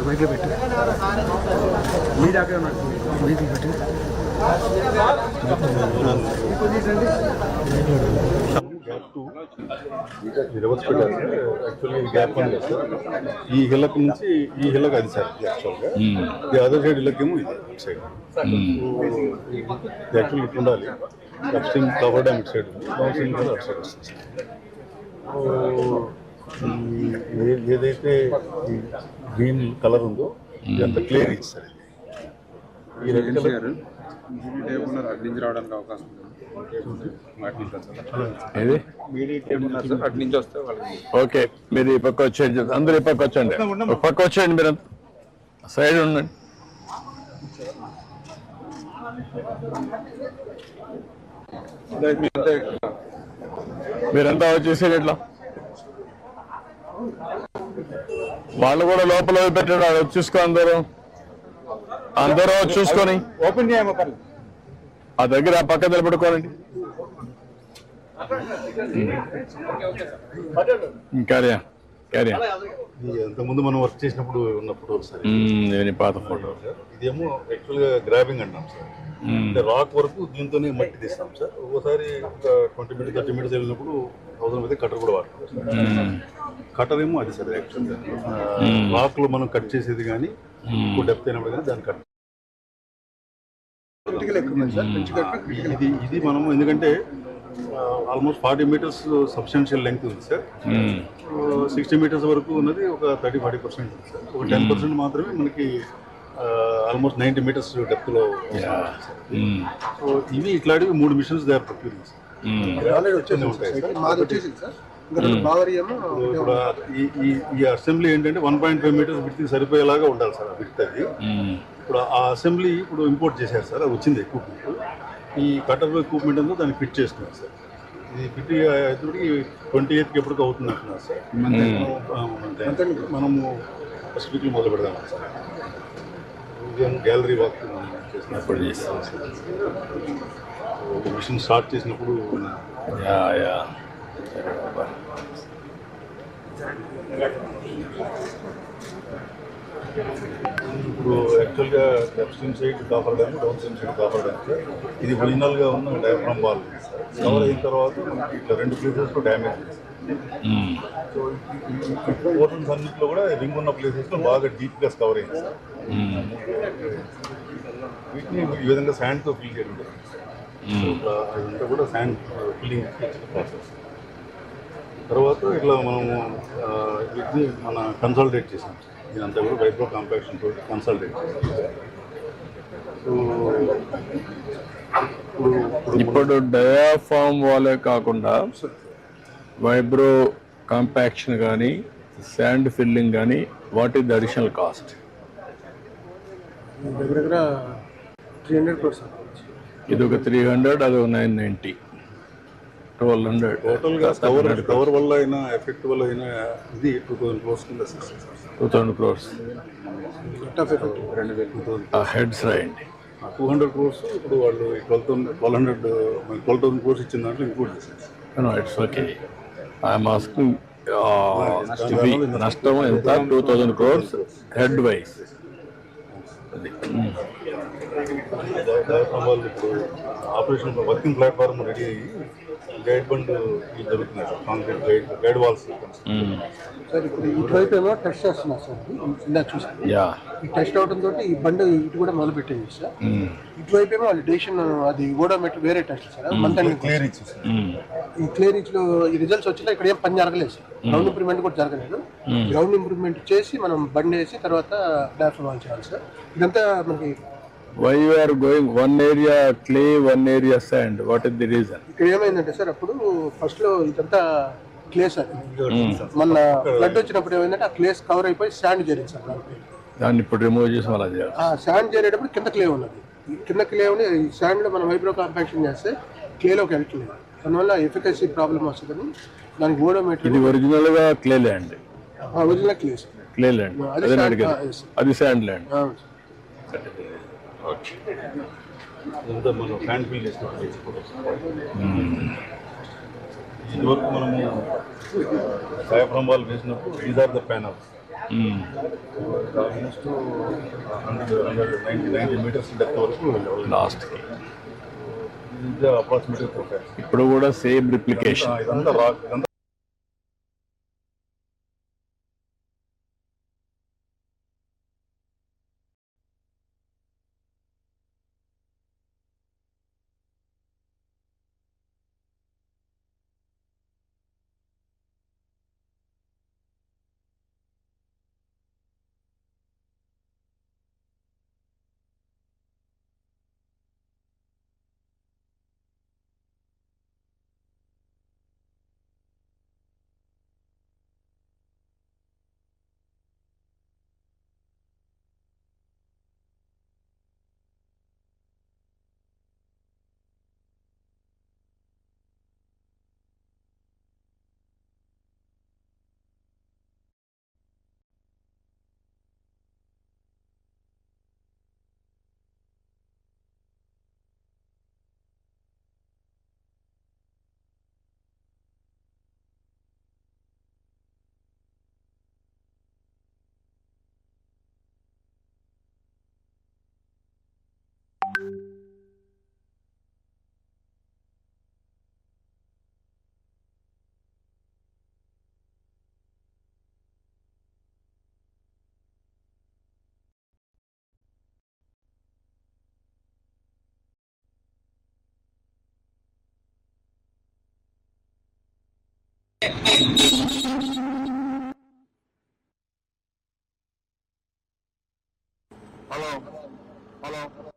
బయట పెట్టి మీరు అక్కడ బయట పెట్టి రివర్స్ పెట్టారు సార్. యాక్చువల్గా ఇది గ్యాప్ ఉంది కదా సార్. ఈ హిల్లక్ నుంచి ఈ హిల్లక్ అది సార్ యాక్చువల్గా. ఈ అదర్ సైడ్ హిల్లక్ ఏమో ఇది ఇటు సైడ్. యాక్చువల్గా ఇట్లా ఉండాలి. అప్ స్ట్రీమ్ కవర్ డ్యామ్ ఇటు సైడ్ ఉంది, డౌన్ స్ట్రీమ్ కూడా అటు సైడ్ వస్తుంది సార్. ఏదైతే ఈ గ్రీన్ కలర్ ఉందో ఇదంతా క్లియర్ ఇచ్చి సార్. ఈ రెడ్ కలర్ అటు రావడానికి అవకాశం ఉంది. అటు నుంచి వస్తే ఓకే, మీరు ఈ పక్క వచ్చేయండి, అందరూ ఈ పక్క వచ్చండి, ఒక పక్క వచ్చేయండి, మీరు సైడ్ ఉండండి. మీరంతా వచ్చేసేది ఎట్లా, వాళ్ళు కూడా లోపల పెట్టాడు, అది చూసుకో, అందరూ చూసుకొని ఓపెన్ చేయమో ఆ దగ్గర ఆ పక్క నిలబెట్టుకోనండి. క్యారియా క్యారియా అంతకుముందు మనం వర్క్ చేసినప్పుడు ఉన్నప్పుడు ఒకసారి పాత ఫోటో. ఇదేమో యాక్చువల్గా గ్రాబింగ్ అంటాం సార్. అంటే రాక్ వరకు దీంతోనే మట్టి తీస్తాం సార్. ఒక్కోసారి ఒక 20 మీటర్స్ 30 మీటర్స్ వెళ్ళినప్పుడు 1000 మీద కట్టర్ కూడా వాడతాం. కట్టర్ ఏమో అది సార్ యాక్చువల్గా రాక్ లో మనం కట్ చేసేది కానీ ఎక్కువ డెప్త్ అయినప్పుడు కానీ దాన్ని కట్ ఇది మనము ఎందుకంటే ఆల్మోస్ట్ 40 మీటర్స్ సబ్స్టెన్షియల్ లెంగ్త్ ఉంది సార్. 60 మీటర్స్ వరకు ఉన్నది ఒక 30-40% ఉంది సార్. ఒక 10% మాత్రమే మనకి ఆల్మోస్ట్ 90 మీటర్స్ డెప్త్ లో. సో ఇవి ఇట్లాంటివి 3 missions they are procuring sir. ఇప్పుడు ఈ అసెంబ్లీ ఏంటంటే 1.5 మీటర్స్ విడ్త్ సరిపోయేలాగా ఉండాలి సార్. ఆ విడ్త్ అది ఇప్పుడు ఆ అసెంబ్లీ ఇప్పుడు ఇంపోర్ట్ చేశారు సార్. అది వచ్చింది ఎక్విప్మెంట్. ఈ కటర్ ఎక్విప్మెంట్ అంతా దాన్ని ఫిట్ చేసుకున్నారు సార్. ఇది ఫిట్ అయ్యేటప్పటికి 28కి ఎప్పటికి అవుతుంది అంటున్నారు సార్. మనము ఫస్ట్ వీక్లో మొదలు పెడదాం సార్. గ్యాలరీ వర్క్ చేసినప్పుడు మిషన్ స్టార్ట్ చేసినప్పుడు ఇప్పుడు యాక్చువల్గా left stream side copper dam, down stream side copper dam sir. ఇది ఒరిజినల్గా ఉన్న డయాఫ్రామ్ వాల్ సార్. కవర్ అయిన తర్వాత మనకి ఇట్లా 2 ప్లేసెస్లో డ్యామేజ్ చేస్తారు. సో ఈ పోర్షన్స్ అన్నింటిలో కూడా రింగ్ ఉన్న ప్లేసెస్లో బాగా డీప్గా కవర్ అయింది సార్. వీటిని ఈ విధంగా శాండ్తో ఫిల్ చేయడం అదంతా కూడా శాండ్ ఫిల్లింగ్ ప్రాసెస్. తర్వాత ఇట్లా మనము వీటిని మన కన్సాలిడేట్ చేసాం సార్. ఇదంతా కూడా వైబ్రో కాంపాక్షన్ తోటి కన్సాలిడేట్ చేసాం. సో ఇప్పుడు డయాఫామ్ వాలే కాకుండా వైబ్రో కాంపాక్షన్ కానీ శాండ్ ఫిల్లింగ్ కానీ what is the additional cost? దగ్గర 300 crores. ఇది ఒక 300, అది ఒక 990, 1200. టోటల్గా కవర్ వల్ల అయినా ఎఫెక్ట్ వల్ల అయినా ఇది 2000 crores కింద 2000 crores హెడ్స్ రాయండి. 200 crores ఇప్పుడు వాళ్ళు 12,000 crores ఇచ్చిన దాంట్లో ఇంక్లూడ్ చేశారు. It's okay. ఐఎమ్ ఆస్కింగ్ నష్టం ఎంత? 2000 crores హెడ్ వైజ్. వాళ్ళు ఇప్పుడు ఆపరేషన్ వర్కింగ్ ప్లాట్ఫామ్ రెడీ అయ్యి గైడ్ బండ్ జరుగుతున్నాయి sir. Concrete guide walls sir ఇప్పుడు ఇటువైపు ఏమో టెస్ట్ చేస్తున్నారు సార్. ఇందాక చూసాను ఈ టెస్ట్ అవడంతో ఈ బండి ఇటు కూడా మొదలు పెట్టింది సార్. ఇటువైపు ఏమో వాళ్ళు డెసిషన్ అది ఓడోమీటర్ వేరే టెస్ట్ సార్. క్లియర్ ఇచ్చి ఈ క్లియర్ ఇచ్లో ఈ రిజల్ట్స్ వచ్చినా ఇక్కడ ఏం పని జరగలేదు సార్. గ్రౌండ్ ఇంప్రూవ్మెంట్ కూడా జరగలేదు. గ్రౌండ్ ఇంప్రూవ్మెంట్ చేసి మనం బండి వేసి తర్వాత డయాఫ్రామ్ వాల్ చేయాలి సార్. ఇదంతా మనకి why you are going one area clay, one area sand? What is the reason? ఇక్కడ ఏమైందంటే సార్ అప్పుడు ఫస్ట్ లో ఇదంతా క్లే సార్. మన ఫ్లడ్ వచ్చినప్పుడు ఏమైందంటే ఆ క్లేస్ కవర్ అయిపోయి శాండ్ చేరింది సార్. దాన్ని ఇప్పుడు రిమూవ్ చేసి అలా చేయాలి. ఆ శాండ్ చేరేటప్పుడు కింద క్లే ఉన్నది. కింద క్లే ఉండి ఈ శాండ్ లో మనం వైబ్రో కాంపాక్షన్ చేస్తే క్లేలోకి వెళ్తుంది. దానివల్ల ఎఫికసీ ప్రాబ్లం వస్తుందని దానికి ఓడోమీటర్. ఇది ఒరిజినల్ గా clay land. Original clay sir. Clay land అది శాండ్ ల్యాండ్. ఇదంతా మనం హ్యాండ్ ఫిల్ చేసినప్పుడు ఇదివరకు మనము డయాఫ్రామ్ వాల్ వేసినప్పుడు these are the panels. Almost 190 metres depth వరకు లాస్ట్కి అప్రాక్సిమేట్గా ప్రొఫైల్. ఇప్పుడు కూడా సేమ్ రిప్లికేషన్. ఇదంతా రాక్, ఇదంతా హలో